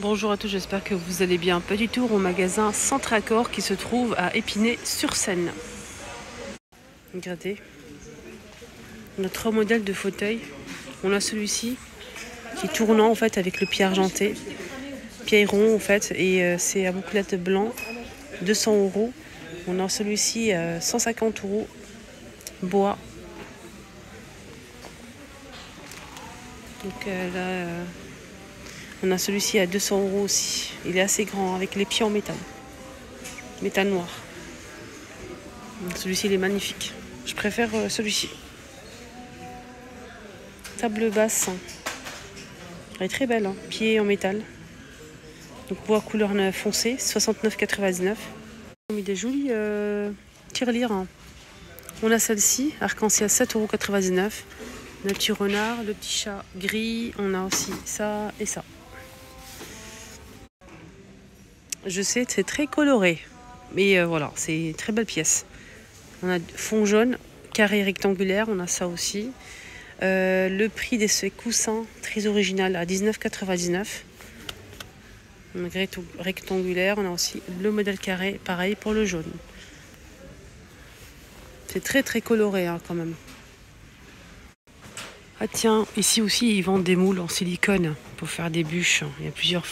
Bonjour à tous, j'espère que vous allez bien. Petit tour au magasin Centracor qui se trouve à Épinay-sur-Seine. Regardez, on a 3 modèles de fauteuils. On a celui-ci qui est tournant en fait avec le pied argenté, pied rond en fait, et c'est à bouclette blanc, 200 €. On a celui-ci à 150 € bois. Donc là, on a celui-ci à 200 € aussi. Il est assez grand avec les pieds en métal noir. Celui-ci il est magnifique. Je préfère celui-ci. Table basse. Elle est très belle, hein. Pied en métal. Donc bois couleur foncée, 69,99 €. On a mis des jolies tirelires, hein. On a celle-ci, arc-en-ciel, 7,99 €. Nature renard, le petit chat gris. On a aussi ça et ça. Je sais, c'est très coloré. Mais voilà, c'est une très belle pièce. On a fond jaune, carré rectangulaire, on a ça aussi. Le prix de ce coussin très original à 19,99 €. On a rectangulaire, on a aussi le modèle carré, pareil pour le jaune. C'est très très coloré, hein, quand même. Ah tiens, ici aussi ils vendent des moules en silicone pour faire des bûches. Il y a plusieurs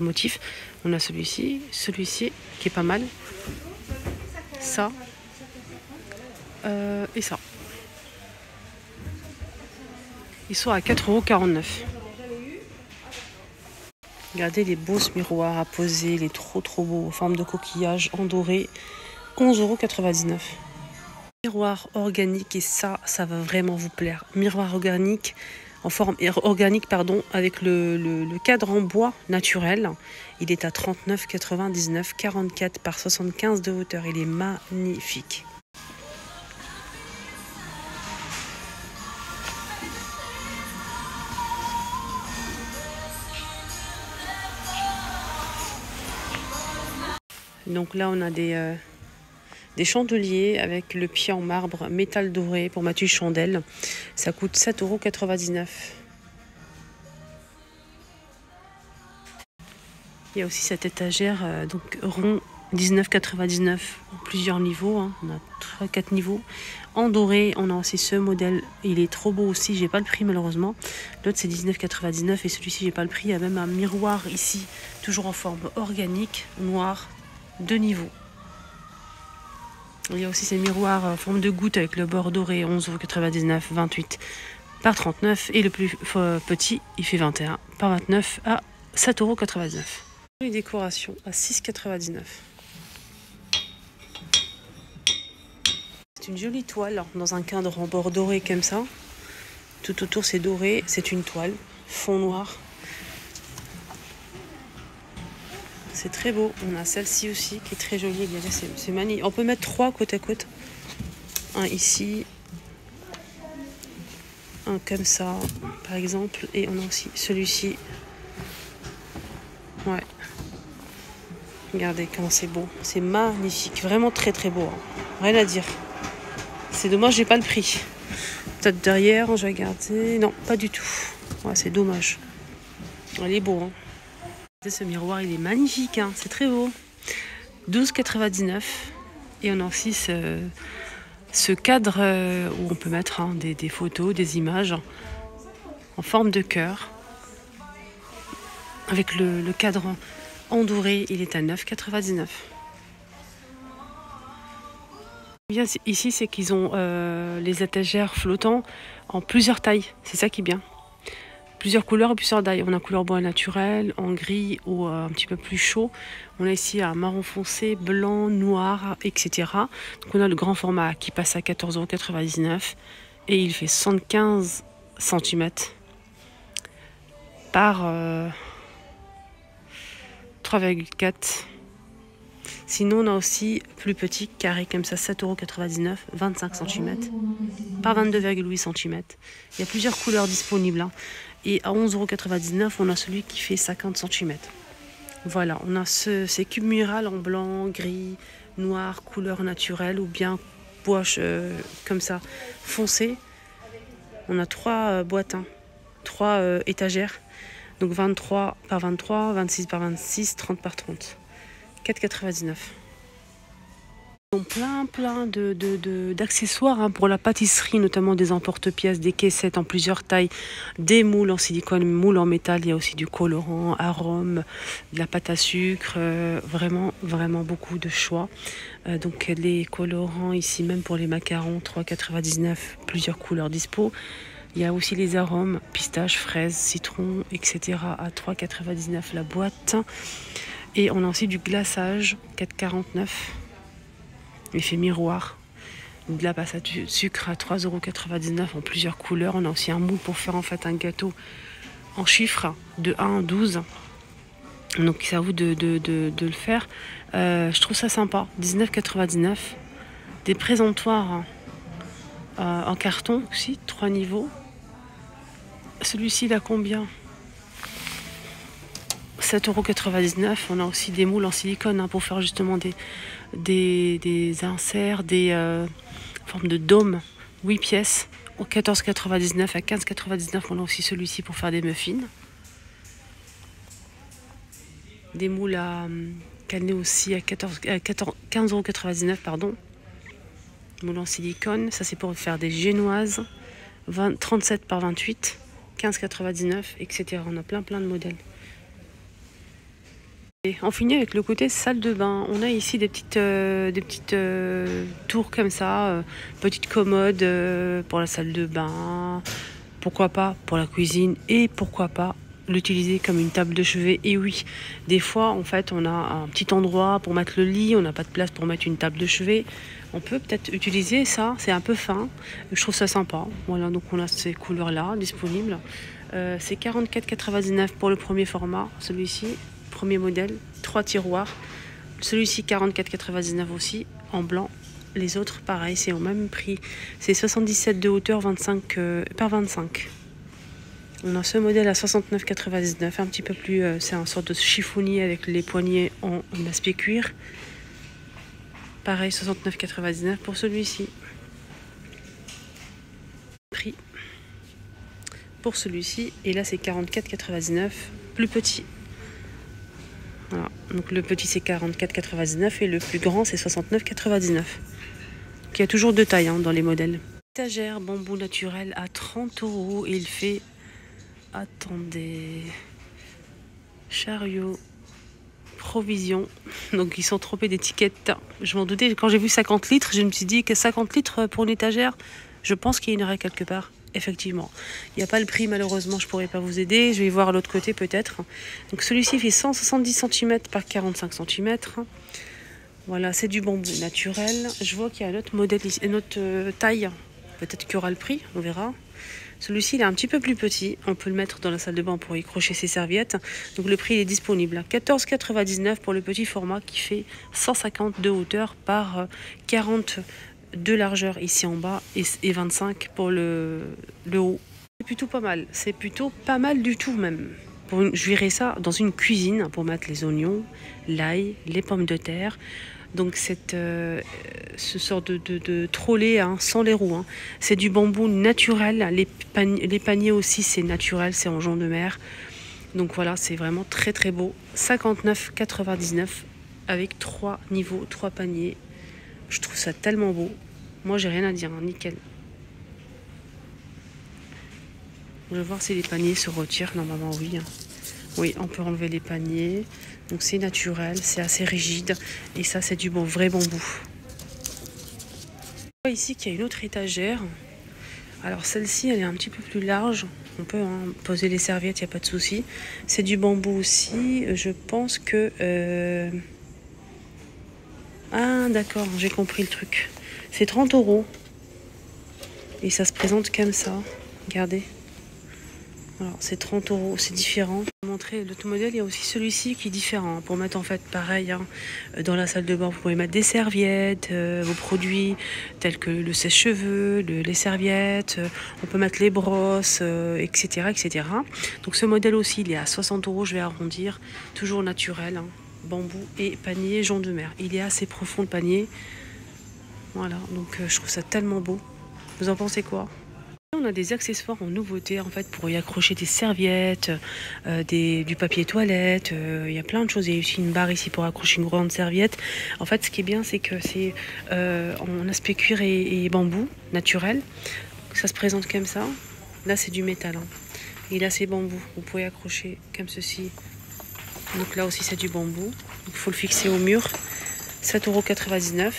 motifs. On a celui-ci qui est pas mal. Ça. Et ça. Ils sont à 4,49 €. Regardez les beaux miroirs à poser, les trop beaux, en forme de coquillage en doré, 11,99 €. Miroir organique, et ça va vraiment vous plaire. Miroir organique, en forme organique, pardon, avec le cadre en bois naturel. Il est à 39,99 €, 44 par 75 de hauteur. Il est magnifique. Donc là, on a des chandeliers avec le pied en marbre, métal doré pour mettre une chandelle. Ça coûte 7,99 €. Il y a aussi cette étagère donc rond, 19,99 € en plusieurs niveaux, hein. On a 3-4 niveaux. En doré, on a aussi ce modèle. Il est trop beau aussi, j'ai pas le prix malheureusement. L'autre c'est 19,99 € et celui-ci j'ai pas le prix. Il y a même un miroir ici, toujours en forme organique, noir, 2 niveaux. Il y a aussi ces miroirs en forme de goutte avec le bord doré, 11,99 €, 28 par 39. Et le plus petit, il fait 21 par 29 à 7,99 €. Les décorations à 6,99 €. C'est une jolie toile dans un cadre en bord doré comme ça. Tout autour c'est doré, c'est une toile, fond noir. C'est très beau. On a celle-ci aussi qui est très jolie. C'est magnifique. On peut mettre 3 côte à côte. Un ici, un comme ça, par exemple. Et on a aussi celui-ci. Ouais. Regardez comment c'est beau. C'est magnifique. Vraiment très très beau, hein. Rien à dire. C'est dommage, j'ai pas le prix. Peut-être derrière, je vais regarder. Non, pas du tout. Ouais, c'est dommage. Il est beau, hein. Ce miroir, il est magnifique, hein. C'est très beau. 12,99 €. Et on a aussi ce cadre où on peut mettre, hein, des photos, des images en forme de cœur. Avec le cadre en doré, il est à 9,99 €. Bien ici, c'est qu'ils ont les étagères flottants en plusieurs tailles. C'est ça qui est bien. Plusieurs couleurs et plusieurs tailles. On a couleur bois naturel, en gris ou un petit peu plus chaud. On a ici un marron foncé, blanc, noir, etc. Donc on a le grand format qui passe à 14,99 € et il fait 75 cm par 3,4. Sinon on a aussi plus petit, carré comme ça, 7,99 €, 25 cm par 22,8 cm. Il y a plusieurs couleurs disponibles, hein. Et à 11,99 €, on a celui qui fait 50 cm. Voilà, on a ces cubes murales en blanc, gris, noir, couleur naturelle ou bien bois comme ça, foncé. On a 3 boîtes, hein, 3 étagères. Donc 23 par 23, 26 par 26, 30 par 30. 4,99. Donc plein d'accessoires hein, pour la pâtisserie, notamment des emporte-pièces, des caissettes en plusieurs tailles, des moules en silicone, moules en métal, il y a aussi du colorant, arôme, de la pâte à sucre, vraiment beaucoup de choix. Donc les colorants ici, même pour les macarons, 3,99, plusieurs couleurs dispo. Il y a aussi les arômes, pistache, fraise, citron, etc. à 3,99 la boîte. Et on a aussi du glaçage, 4,49. Effet miroir, de la pâte à sucre à 3,99 € en plusieurs couleurs. On a aussi un moule pour faire en fait un gâteau en chiffres de 1 à 12. Donc c'est à vous de le faire. Je trouve ça sympa. 19,99. Des présentoirs en carton aussi, 3 niveaux. Celui-ci il a combien? 7,99 €. On a aussi des moules en silicone hein, pour faire justement des inserts, des formes de dôme, 8 pièces. Au 14,99 à 15,99, on a aussi celui-ci pour faire des muffins. Des moules à canner aussi à 15,99 €, pardon. Moules en silicone, ça c'est pour faire des génoises. 37 par 28, 15,99, etc. On a plein de modèles. Et on finit avec le côté salle de bain. On a ici des petites tours comme ça, petites commodes pour la salle de bain, pourquoi pas pour la cuisine et pourquoi pas l'utiliser comme une table de chevet. Et oui, des fois en fait on a un petit endroit pour mettre le lit, on n'a pas de place pour mettre une table de chevet. On peut peut-être utiliser ça, c'est un peu fin, je trouve ça sympa. Voilà, donc on a ces couleurs là disponibles. C'est 44,99 pour le premier format, celui-ci. Premier modèle, 3 tiroirs. Celui-ci 44,99 aussi en blanc. Les autres pareil, c'est au même prix. C'est 77 de hauteur, 25 par 25. On a ce modèle à 69,99, un petit peu plus, c'est un sorte de chiffonnier avec les poignées en aspect cuir. Pareil, 69,99 pour celui-ci. Prix pour celui-ci, et là c'est 44,99, plus petit. Voilà. Donc le petit c'est 44,99 et le plus grand c'est 69,99. Il y a toujours deux tailles hein, dans les modèles. Étagère bambou naturel à 30 € et il fait, attendez, chariot, provision. Donc ils sont trompés d'étiquette. Je m'en doutais, quand j'ai vu 50 litres, je me suis dit que 50 litres pour une étagère, je pense qu'il y en aurait quelque part. Effectivement, il n'y a pas le prix malheureusement, je ne pourrais pas vous aider. Je vais voir l'autre côté peut-être. Donc celui-ci fait 170 cm par 45 cm. Voilà, c'est du bambou naturel. Je vois qu'il y a un autre modèle, une autre taille. Peut-être qu'il y aura le prix, on verra. Celui-ci, il est un petit peu plus petit. On peut le mettre dans la salle de bain pour y crocher ses serviettes. Donc le prix il est disponible. 14,99 pour le petit format qui fait 150 de hauteur par 40 de largeur ici en bas et 25 pour le haut. C'est plutôt pas mal. C'est plutôt pas mal du tout même. Je verrais ça dans une cuisine pour mettre les oignons, l'ail, les pommes de terre. Donc ce sort de trolley hein, sans les roues. Hein. C'est du bambou naturel. Les paniers aussi c'est naturel, c'est en jonc de mer. Donc voilà, c'est vraiment très beau. 59,99 avec 3 niveaux, 3 paniers. Je trouve ça tellement beau. Moi, j'ai rien à dire, hein, nickel. Je vais voir si les paniers se retirent. Normalement, oui. Hein. Oui, on peut enlever les paniers. Donc, c'est naturel, c'est assez rigide. Et ça, c'est du vrai bambou. Je vois ici qu'il y a une autre étagère. Alors, celle-ci, elle est un petit peu plus large. On peut hein, poser les serviettes, il n'y a pas de souci. C'est du bambou aussi. Je pense que... Ah, d'accord, j'ai compris le truc. C'est 30 €. Et ça se présente comme ça. Regardez. Alors, c'est 30 €. C'est différent. Je vais vous montrer l'autre modèle. Il y a aussi celui-ci qui est différent. Pour mettre en fait pareil. Hein, dans la salle de bain, vous pouvez mettre des serviettes, vos produits tels que le sèche-cheveux, les serviettes. On peut mettre les brosses, etc., etc. Donc, ce modèle aussi, il est à 60 €. Je vais arrondir. Toujours naturel. Hein, bambou et panier jonc de mer. Il est assez profond le panier. Voilà, donc je trouve ça tellement beau. Vous en pensez quoi? On on a des accessoires en nouveauté en fait pour y accrocher des serviettes, du papier toilette. Il y a plein de choses. Il y a aussi une barre ici pour accrocher une grande serviette. En fait, ce qui est bien, c'est que c'est en aspect cuir et bambou naturel. Ça se présente comme ça. Là, c'est du métal. Hein. Et là, c'est bambou. Vous pouvez accrocher comme ceci. Donc là aussi, c'est du bambou. Il faut le fixer au mur. 7,99 €.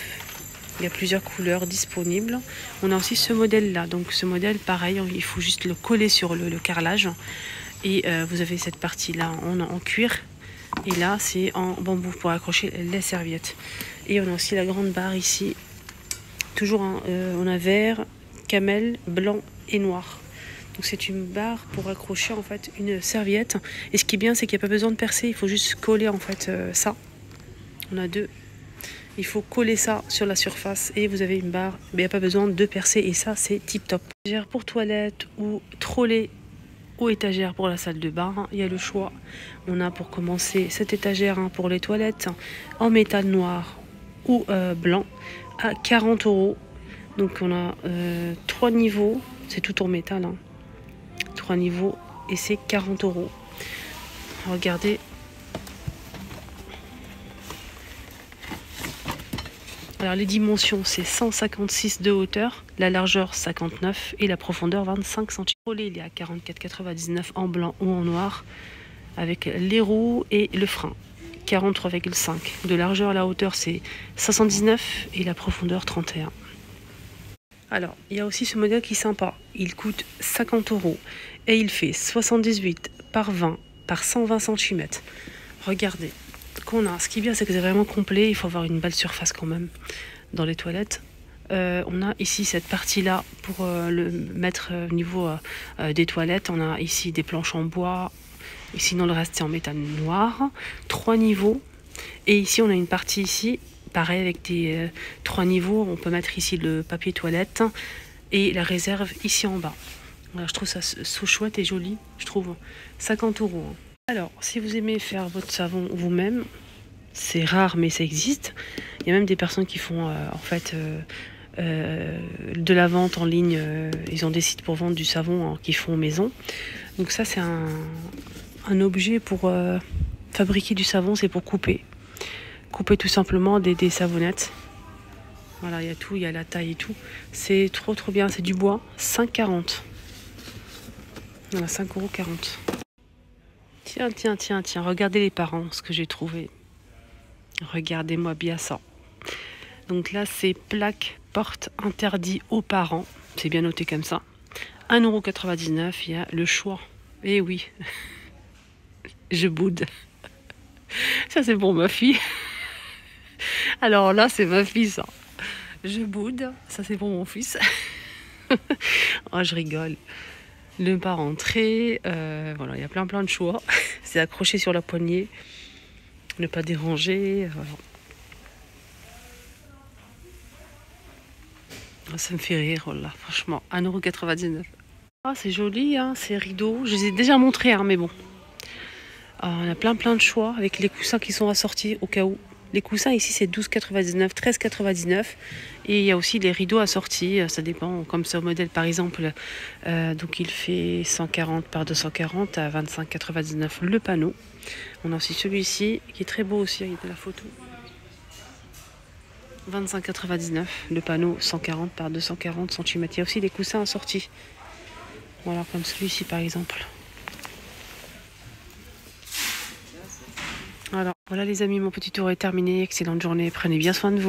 Il y a plusieurs couleurs disponibles. On a aussi ce modèle-là. Donc ce modèle, pareil, il faut juste le coller sur le carrelage. Et vous avez cette partie-là en cuir. Et là, c'est en bambou pour accrocher les serviettes. Et on a aussi la grande barre ici. Toujours, on a vert, camel, blanc et noir. Donc c'est une barre pour accrocher en fait une serviette. Et ce qui est bien, c'est qu'il n'y a pas besoin de percer. Il faut juste coller en fait ça. On a deux. Il faut coller ça sur la surface et vous avez une barre. Mais il n'y a pas besoin de percer et ça, c'est tip top. Étagère pour toilette ou trolley ou étagère pour la salle de bain. Il y a le choix. On a pour commencer cette étagère pour les toilettes en métal noir ou blanc à 40 €. Donc on a 3 niveaux. C'est tout en métal. 3 niveaux et c'est 40 €. Regardez. Alors les dimensions, c'est 156 de hauteur, la largeur 59 et la profondeur 25 cm. Il est à 44,99 € en blanc ou en noir avec les roues et le frein. 43,5 de largeur, la hauteur c'est 79 et la profondeur 31. Alors, il y a aussi ce modèle qui est sympa. Il coûte 50 € et il fait 78 par 20 par 120 cm. Regardez qu'on a. Ce qui est bien, c'est que c'est vraiment complet. Il faut avoir une belle surface quand même dans les toilettes. On a ici cette partie-là pour le mettre au niveau des toilettes. On a ici des planches en bois. Et sinon, le reste, c'est en métal noir. 3 niveaux. Et ici, on a une partie ici. Pareil, avec des 3 niveaux, on peut mettre ici le papier toilette et la réserve ici en bas. Voilà, je trouve ça chouette et joli, je trouve. 50 €. Alors, si vous aimez faire votre savon vous-même, c'est rare mais ça existe. Il y a même des personnes qui font en fait de la vente en ligne. Ils ont des sites pour vendre du savon qu'ils font maison. Donc ça, c'est un objet pour fabriquer du savon, c'est pour couper. Couper tout simplement des savonnettes. Voilà, il y a tout, il y a la taille et tout. C'est trop bien, c'est du bois. 5,40 €. Voilà, 5,40 €. Tiens, regardez les parents, ce que j'ai trouvé. Regardez-moi bien ça. Donc là, c'est plaque porte interdit aux parents. C'est bien noté comme ça. 1,99 €, il y a le choix. Eh oui, je boude. Ça, c'est pour ma fille. Alors là, c'est ma fille, ça. Je boude. Ça, c'est pour mon fils. Oh, je rigole. Ne pas rentrer. Voilà, il y a plein de choix. C'est accroché sur la poignée. Ne pas déranger. Voilà. Ça me fait rire, voilà. Franchement, 1,99 €. Ah, c'est joli, ces rideaux. Je les ai déjà montrés, mais bon. On a plein de choix avec les coussins qui sont assortis au cas où. Les coussins ici, c'est 12,99 €, 13,99 €. Et il y a aussi les rideaux assortis. Ça dépend, comme ce modèle par exemple. Donc il fait 140 par 240 à 25,99 € le panneau. On a aussi celui-ci qui est très beau aussi, avec de la photo. 25,99 € le panneau, 140 par 240 cm. Il y a aussi des coussins assortis. Voilà, comme celui-ci par exemple. Alors, voilà les amis, mon petit tour est terminé. Excellente journée, prenez bien soin de vous.